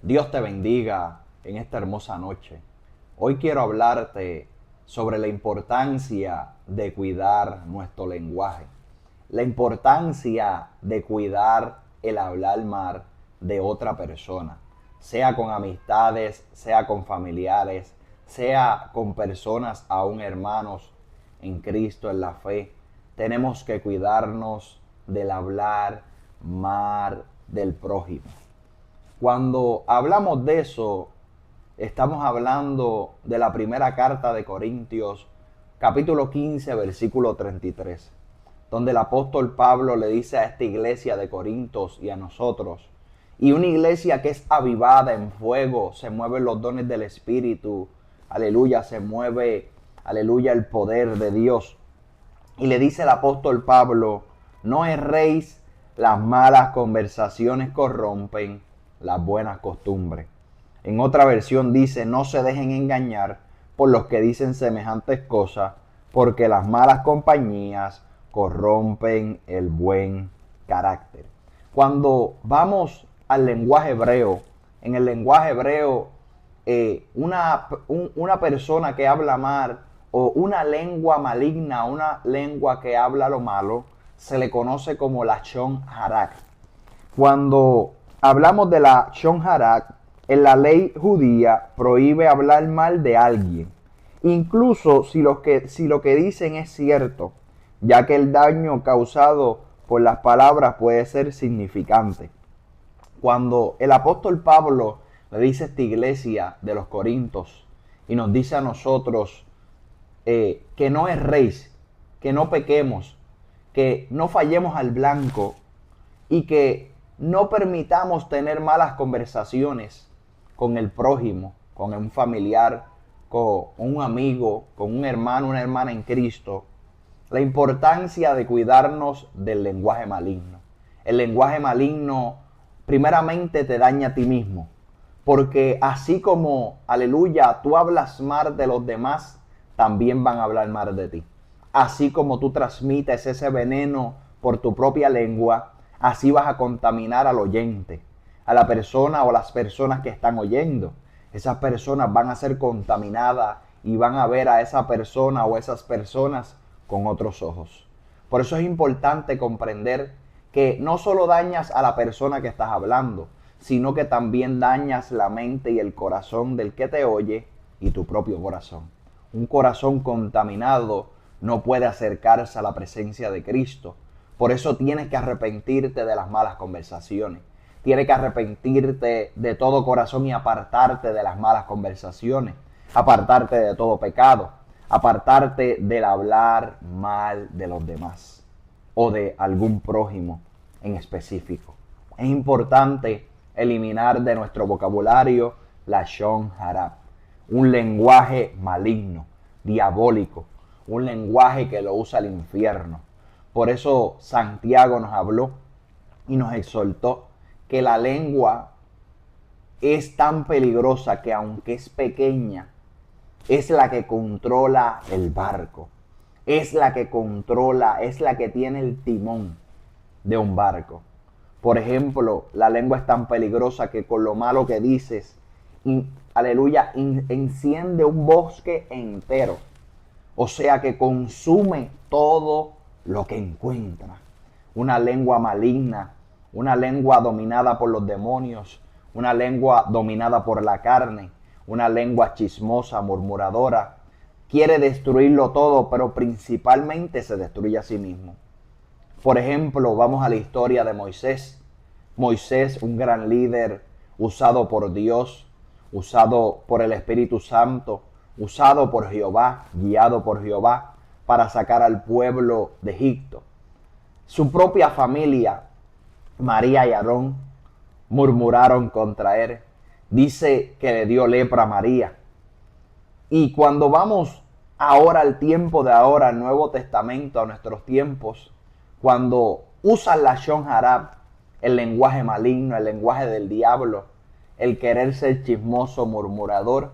Dios te bendiga en esta hermosa noche. Hoy quiero hablarte sobre la importancia de cuidar nuestro lenguaje, la importancia de cuidar el hablar mal de otra persona, sea con amistades, sea con familiares, sea con personas aún hermanos en Cristo, en la fe. Tenemos que cuidarnos del hablar mal del prójimo. Cuando hablamos de eso, estamos hablando de la primera carta de Corintios, capítulo 15, versículo 33, donde el apóstol Pablo le dice a esta iglesia de Corintios y a nosotros, y una iglesia que es avivada en fuego, se mueven los dones del Espíritu, aleluya, se mueve, aleluya, el poder de Dios. Y le dice el apóstol Pablo, no erréis, las malas conversaciones corrompen las buenas costumbres. En otra versión dice, no se dejen engañar por los que dicen semejantes cosas, porque las malas compañías corrompen el buen carácter. Cuando vamos al lenguaje hebreo, en el lenguaje hebreo, una persona que habla mal o una lengua maligna, una lengua que habla lo malo, se le conoce como la Lashon Hara. Cuando hablamos de la Lashon Hara, en la ley judía prohíbe hablar mal de alguien, incluso si lo que dicen es cierto, ya que el daño causado por las palabras puede ser significante. Cuando el apóstol Pablo le dice a esta iglesia de los Corintios y nos dice a nosotros que no erréis, que no pequemos, que no fallemos al blanco y que no permitamos tener malas conversaciones con el prójimo, con un familiar, con un amigo, con un hermano, una hermana en Cristo. La importancia de cuidarnos del lenguaje maligno. El lenguaje maligno primeramente te daña a ti mismo, porque así como, aleluya, tú hablas mal de los demás, también van a hablar mal de ti. Así como tú transmites ese veneno por tu propia lengua, así vas a contaminar al oyente, a la persona o las personas que están oyendo. Esas personas van a ser contaminadas y van a ver a esa persona o esas personas con otros ojos. Por eso es importante comprender que no solo dañas a la persona que estás hablando, sino que también dañas la mente y el corazón del que te oye y tu propio corazón. Un corazón contaminado no puede acercarse a la presencia de Cristo. Por eso tienes que arrepentirte de las malas conversaciones. Tienes que arrepentirte de todo corazón y apartarte de las malas conversaciones. Apartarte de todo pecado. Apartarte del hablar mal de los demás o de algún prójimo en específico. Es importante eliminar de nuestro vocabulario la Lashon Hara, un lenguaje maligno, diabólico, un lenguaje que lo usa el infierno. Por eso Santiago nos habló y nos exhortó que la lengua es tan peligrosa que aunque es pequeña, es la que controla el barco, es la que controla, es la que tiene el timón de un barco. Por ejemplo, la lengua es tan peligrosa que con lo malo que dices, aleluya, enciende un bosque entero. O sea que consume todo lo que encuentra. Una lengua maligna, una lengua dominada por los demonios, una lengua dominada por la carne, una lengua chismosa, murmuradora. Quiere destruirlo todo, pero principalmente se destruye a sí mismo. Por ejemplo, vamos a la historia de Moisés. Moisés, un gran líder, usado por Dios, usado por el Espíritu Santo, usado por Jehová, guiado por Jehová, para sacar al pueblo de Egipto. Su propia familia, María y Aarón, murmuraron contra él. Dice que le dio lepra a María. Y cuando vamos ahora al tiempo de ahora, al Nuevo Testamento, a nuestros tiempos, cuando usan la Lashon Hara, el lenguaje maligno, el lenguaje del diablo, el querer ser chismoso, murmurador,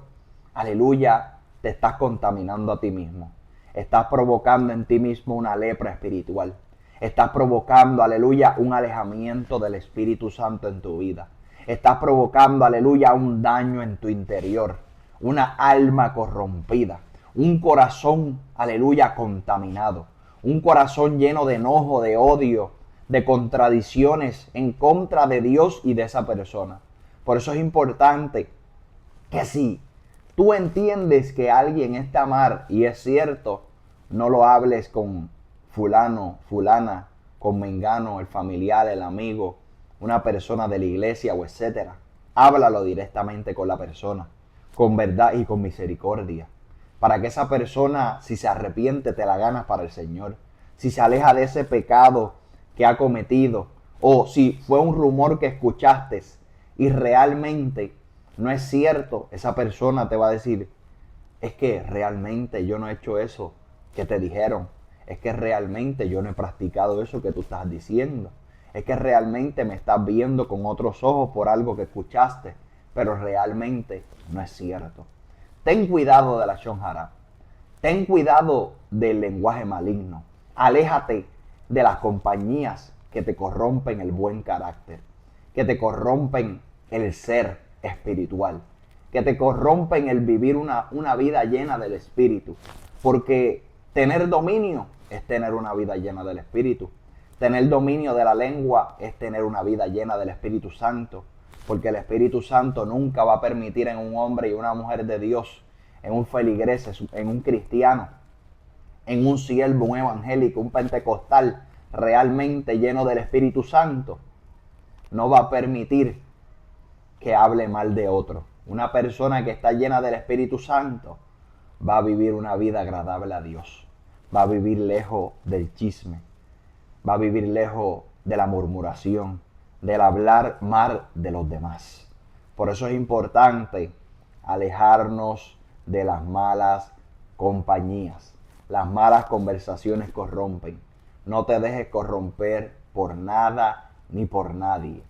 aleluya, te estás contaminando a ti mismo. Estás provocando en ti mismo una lepra espiritual. Estás provocando, aleluya, un alejamiento del Espíritu Santo en tu vida. Estás provocando, aleluya, un daño en tu interior, una alma corrompida, un corazón, aleluya, contaminado, un corazón lleno de enojo, de odio, de contradicciones en contra de Dios y de esa persona. Por eso es importante que si tú entiendes que alguien es de amar y es cierto, no lo hables con fulano, fulana, con mengano, el familiar, el amigo, una persona de la iglesia o etcétera. Háblalo directamente con la persona, con verdad y con misericordia, para que esa persona, si se arrepiente, te la ganas para el Señor. Si se aleja de ese pecado que ha cometido, o si fue un rumor que escuchaste y realmente no es cierto, esa persona te va a decir, es que realmente yo no he hecho eso que te dijeron, es que realmente yo no he practicado eso que tú estás diciendo, es que realmente me estás viendo con otros ojos por algo que escuchaste, pero realmente no es cierto. Ten cuidado de la Shon Hara. Ten cuidado del lenguaje maligno. Aléjate de las compañías que te corrompen el buen carácter, que te corrompen el ser espiritual, que te corrompen el vivir una vida llena del Espíritu. Porque tener dominio es tener una vida llena del Espíritu. Tener dominio de la lengua es tener una vida llena del Espíritu Santo. Porque el Espíritu Santo nunca va a permitir en un hombre y una mujer de Dios, en un feligrés, en un cristiano, en un siervo, un evangélico, un pentecostal realmente lleno del Espíritu Santo, no va a permitir que hable mal de otro. Una persona que está llena del Espíritu Santo va a vivir una vida agradable a Dios. Va a vivir lejos del chisme. Va a vivir lejos de la murmuración, del hablar mal de los demás. Por eso es importante alejarnos de las malas compañías. Las malas conversaciones corrompen. No te dejes corromper por nada ni por nadie.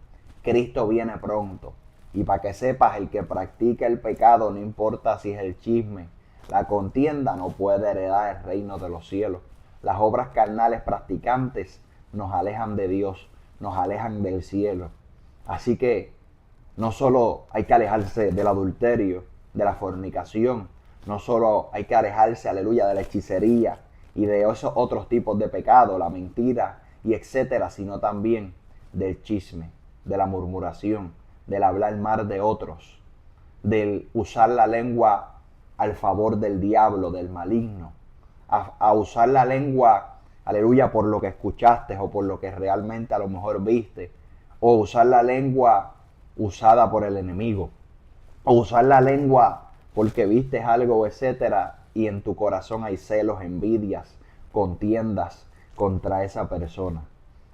Cristo viene pronto. Y para que sepas, el que practica el pecado, no importa si es el chisme, la contienda, no puede heredar el reino de los cielos. Las obras carnales practicantes nos alejan de Dios, nos alejan del cielo. Así que no solo hay que alejarse del adulterio, de la fornicación, no solo hay que alejarse, aleluya, de la hechicería y de esos otros tipos de pecado, la mentira y etcétera, sino también del chisme, de la murmuración, del hablar mal de otros, del usar la lengua al favor del diablo, del maligno, a usar la lengua, aleluya, por lo que escuchaste o por lo que realmente a lo mejor viste, o usar la lengua usada por el enemigo, o usar la lengua porque viste algo, etcétera, y en tu corazón hay celos, envidias, contiendas contra esa persona.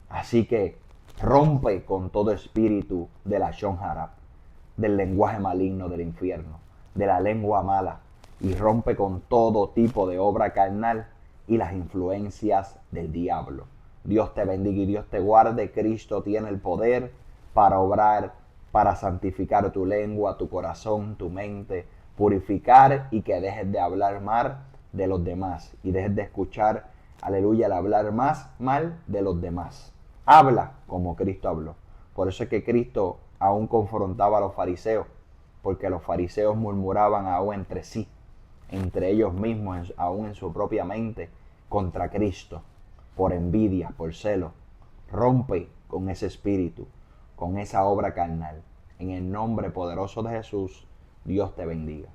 Así que rompe con todo espíritu de la Shon Hara, del lenguaje maligno del infierno, de la lengua mala, y rompe con todo tipo de obra carnal y las influencias del diablo. Dios te bendiga y Dios te guarde. Cristo tiene el poder para obrar, para santificar tu lengua, tu corazón, tu mente, purificar y que dejes de hablar mal de los demás y dejes de escuchar, aleluya, el hablar más mal de los demás. Habla como Cristo habló. Por eso es que Cristo aún confrontaba a los fariseos, porque los fariseos murmuraban aún entre sí, entre ellos mismos, aún en su propia mente, contra Cristo, por envidia, por celo. Rompe con ese espíritu, con esa obra carnal. En el nombre poderoso de Jesús, Dios te bendiga.